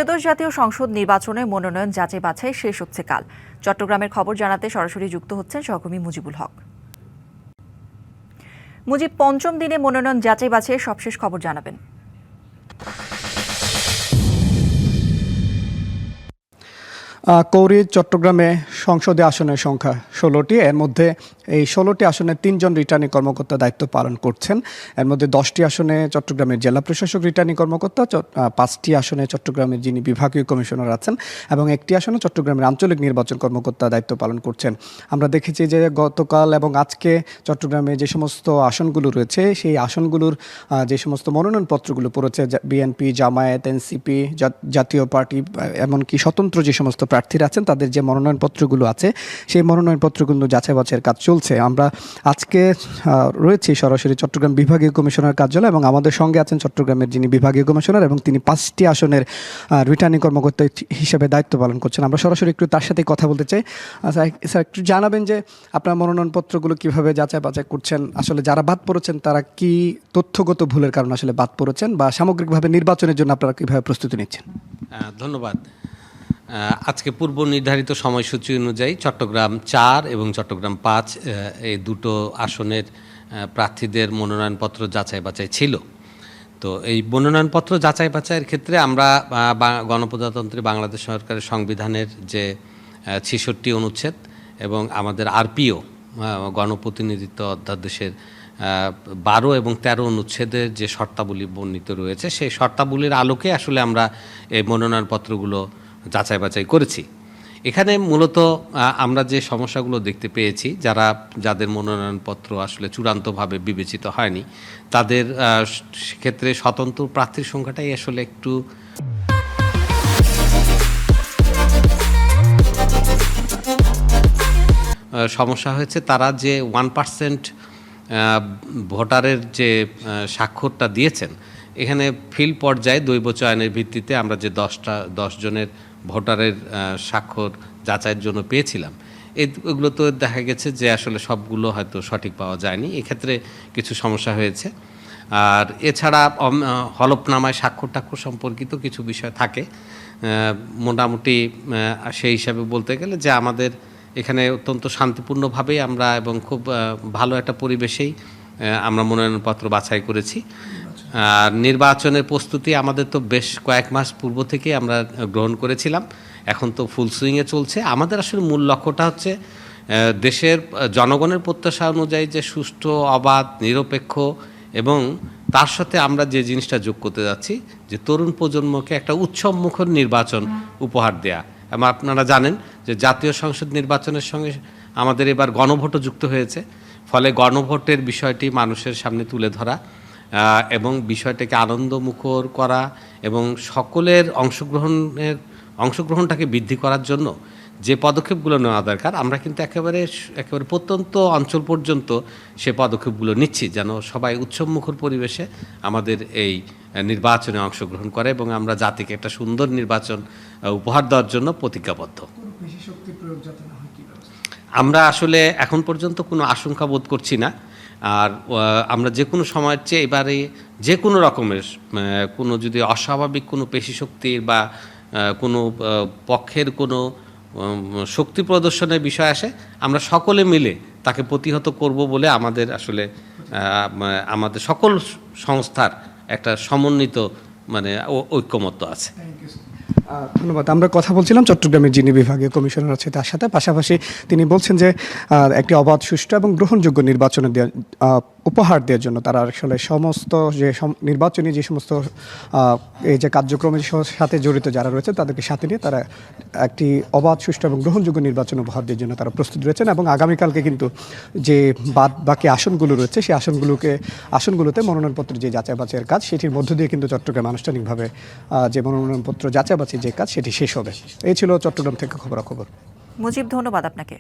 ত্রয়োদশ জাতীয় সংসদ নির্বাচনে মনোনয়ন যাচাই বাছাই শেষ হচ্ছে কাল। চট্টগ্রামের খবর জানাতে সরাসরি যুক্ত হচ্ছেন সহকর্মী মুজিবুল হক। মুজিব, পঞ্চম দিনে মনোনয়ন যাচাই বাছাইয়ের সবশেষ খবর জানাবেন। কৌরি, চট্টগ্রামে সংসদীয় আসনের সংখ্যা 16টি। এর মধ্যে এই 16টি আসনে 3 জন রিটার্নিং কর্মকর্তা দায়িত্ব পালন করছেন। এর মধ্যে 10টি আসনে চট্টগ্রামের জেলা প্রশাসক রিটার্নিং কর্মকর্তা, 5টি আসনে চট্টগ্রামের যিনি বিভাগীয় কমিশনার আছেন এবং 1টি আসনে চট্টগ্রামের আঞ্চলিক নির্বাচন কর্মকর্তা দায়িত্ব পালন করছেন। আমরা দেখেছি যে গতকাল এবং আজকে চট্টগ্রামে যে সমস্ত আসনগুলো রয়েছে সেই আসনগুলোর যে সমস্ত মনোনয়নপত্রগুলো পড়েছে, বিএনপি, জামায়াত, এনসিপি, জাতীয় পার্টি, এমনকি স্বতন্ত্র যে সমস্ত প্রার্থীরা আছেন তাদের যে মনোনয়নপত্রগুলো আছে সেই মনোনয়নপত্রগুলো যাচাই বাছাইয়ের কাজ চলছে। আমরা আজকে রয়েছি সরাসরি চট্টগ্রাম বিভাগীয় কমিশনার কার্যালয় এবং আমাদের সঙ্গে আছেন চট্টগ্রামের যিনি বিভাগীয় কমিশনার এবং তিনি 5টি আসনের রিটার্নিং কর্মকর্তা হিসেবে দায়িত্ব পালন করছেন। আমরা সরাসরি একটু তার সাথে কথা বলতে চাই। স্যার, একটু জানাবেন যে আপনার মনোনয়নপত্রগুলো কিভাবে যাচাই বাছাই করছেন, আসলে যারা বাদ পড়েছেন তারা কি তথ্যগত ভুলের কারণে আসলে বাদ পড়েছেন, বা সামগ্রিকভাবে নির্বাচনের জন্য আপনারা কিভাবে প্রস্তুতি নিচ্ছেন? ধন্যবাদ। আজকে পূর্ব নির্ধারিত সময়সূচি অনুযায়ী চট্টগ্রাম 4 এবং চট্টগ্রাম 5 এই দুটো আসনের প্রার্থীদের মনোনয়নপত্র যাচাই বাছাই ছিল। তো এই মনোনয়নপত্র যাচাই বাছাইয়ের ক্ষেত্রে আমরা গণপ্রজাতন্ত্রী বাংলাদেশ সরকারের সংবিধানের যে 66 অনুচ্ছেদ এবং আমাদের আরপিও গণপ্রতিনিধিত্ব অধ্যাদেশের 12 এবং 13 অনুচ্ছেদের যে শর্তাবলী বর্ণিত রয়েছে সেই শর্তাবলীর আলোকে আসলে আমরা এই মনোনয়নপত্রগুলো যাচাই বাছাই করেছি। এখানে মূলত আমরা যে সমস্যাগুলো দেখতে পেয়েছি, যাদের মনোনয়নপত্র আসলে চূড়ান্তভাবে বিবেচিত হয়নি তাদের ক্ষেত্রে স্বতন্ত্র প্রার্থীর সংখ্যাটাই আসলে একটু সমস্যা হয়েছে। তারা যে 1% ভোটারের যে স্বাক্ষরটা দিয়েছেন, এখানে ফিল্ড পর্যায়ে দৈব চয়নের ভিত্তিতে আমরা যে 10 জনের ভোটারের স্বাক্ষর যাচাইয়ের জন্য পেয়েছিলাম, এগুলো তো দেখা গেছে যে আসলে সবগুলো হয়তো সঠিক পাওয়া যায়নি। এক্ষেত্রে কিছু সমস্যা হয়েছে। আর এছাড়া হলফনামায় স্বাক্ষর সম্পর্কিত কিছু বিষয় থাকে। মোটামুটি সেই হিসাবে বলতে গেলে যে আমাদের এখানে অত্যন্ত শান্তিপূর্ণভাবেই আমরা এবং খুব ভালো একটা পরিবেশেই আমরা মনোনয়নপত্র বাছাই করেছি। আর নির্বাচনের প্রস্তুতি আমাদের তো বেশ কয়েক মাস পূর্ব থেকে আমরা গ্রহণ করেছিলাম, এখন তো ফুল সুইংয়ে চলছে। আমাদের আসলে মূল লক্ষ্যটা হচ্ছে দেশের জনগণের প্রত্যাশা অনুযায়ী যে সুষ্ঠু, অবাধ, নিরপেক্ষ এবং তার সাথে আমরা যে জিনিসটা যোগ করতে যাচ্ছি যে তরুণ প্রজন্মকে একটা উৎসবমুখর নির্বাচন উপহার দেয়া। এবং আপনারা জানেন যে জাতীয় সংসদ নির্বাচনের সঙ্গে আমাদের এবার গণভোটও যুক্ত হয়েছে। ফলে গণভোটের বিষয়টি মানুষের সামনে তুলে ধরা এবং বিষয়টাকে আনন্দমুখর করা এবং সকলের অংশগ্রহণটাকে বৃদ্ধি করার জন্য যে পদক্ষেপগুলো নেওয়া দরকার, আমরা কিন্তু একেবারে প্রত্যন্ত অঞ্চল পর্যন্ত সে পদক্ষেপগুলো নিচ্ছি, যেন সবাই উৎসবমুখর পরিবেশে আমাদের এই নির্বাচনে অংশগ্রহণ করে এবং আমরা জাতিকে একটা সুন্দর নির্বাচন উপহার দেওয়ার জন্য প্রতিজ্ঞাবদ্ধ। আমরা আসলে এখন পর্যন্ত কোনো আশঙ্কা বোধ করছি না। আর আমরা যে কোনো সময়ের চেয়ে এবারে যে কোনো রকমের কোনো যদি অস্বাভাবিক কোনো পেশিশক্তির বা কোনো পক্ষের কোনো শক্তি প্রদর্শনের বিষয় আসে, আমরা সকলে মিলে তাকে প্রতিহত করব বলে আমাদের আসলে আমাদের সকল সংস্থার একটা সমন্বিত ঐক্যমত্য আছে। ধন্যবাদ। আমরা কথা বলছিলাম চট্টগ্রামের যিনি বিভাগীয় কমিশনার আছে তার সাথে। পাশাপাশি তিনি বলছেন যে একটি অবাধ, সুষ্ঠু এবং গ্রহণযোগ্য নির্বাচনে উপহার দেওয়ার জন্য তারা আসলে সমস্ত যে নির্বাচনী যে সমস্ত এই যে কার্যক্রমের সাথে জড়িত যারা রয়েছে তাদেরকে সাথে নিয়ে তারা একটি অবাধ, সুষ্ঠু এবং গ্রহণযোগ্য নির্বাচন উপহার দেওয়ার জন্য তারা প্রস্তুত রয়েছেন এবং আগামীকালকে কিন্তু যে বাকি আসনগুলো রয়েছে সেই আসনগুলোতে মনোনয়নপত্র যে যাচাই বাছাইয়ের কাজ সেটির মধ্য দিয়ে কিন্তু চট্টগ্রামে আনুষ্ঠানিকভাবে যে মনোনয়নপত্র যাচাই বাছাই যে কাজ সেটি শেষ হবে। এই ছিল চট্টগ্রাম থেকে খবরাখবর। মুজিব, ধন্যবাদ আপনাকে।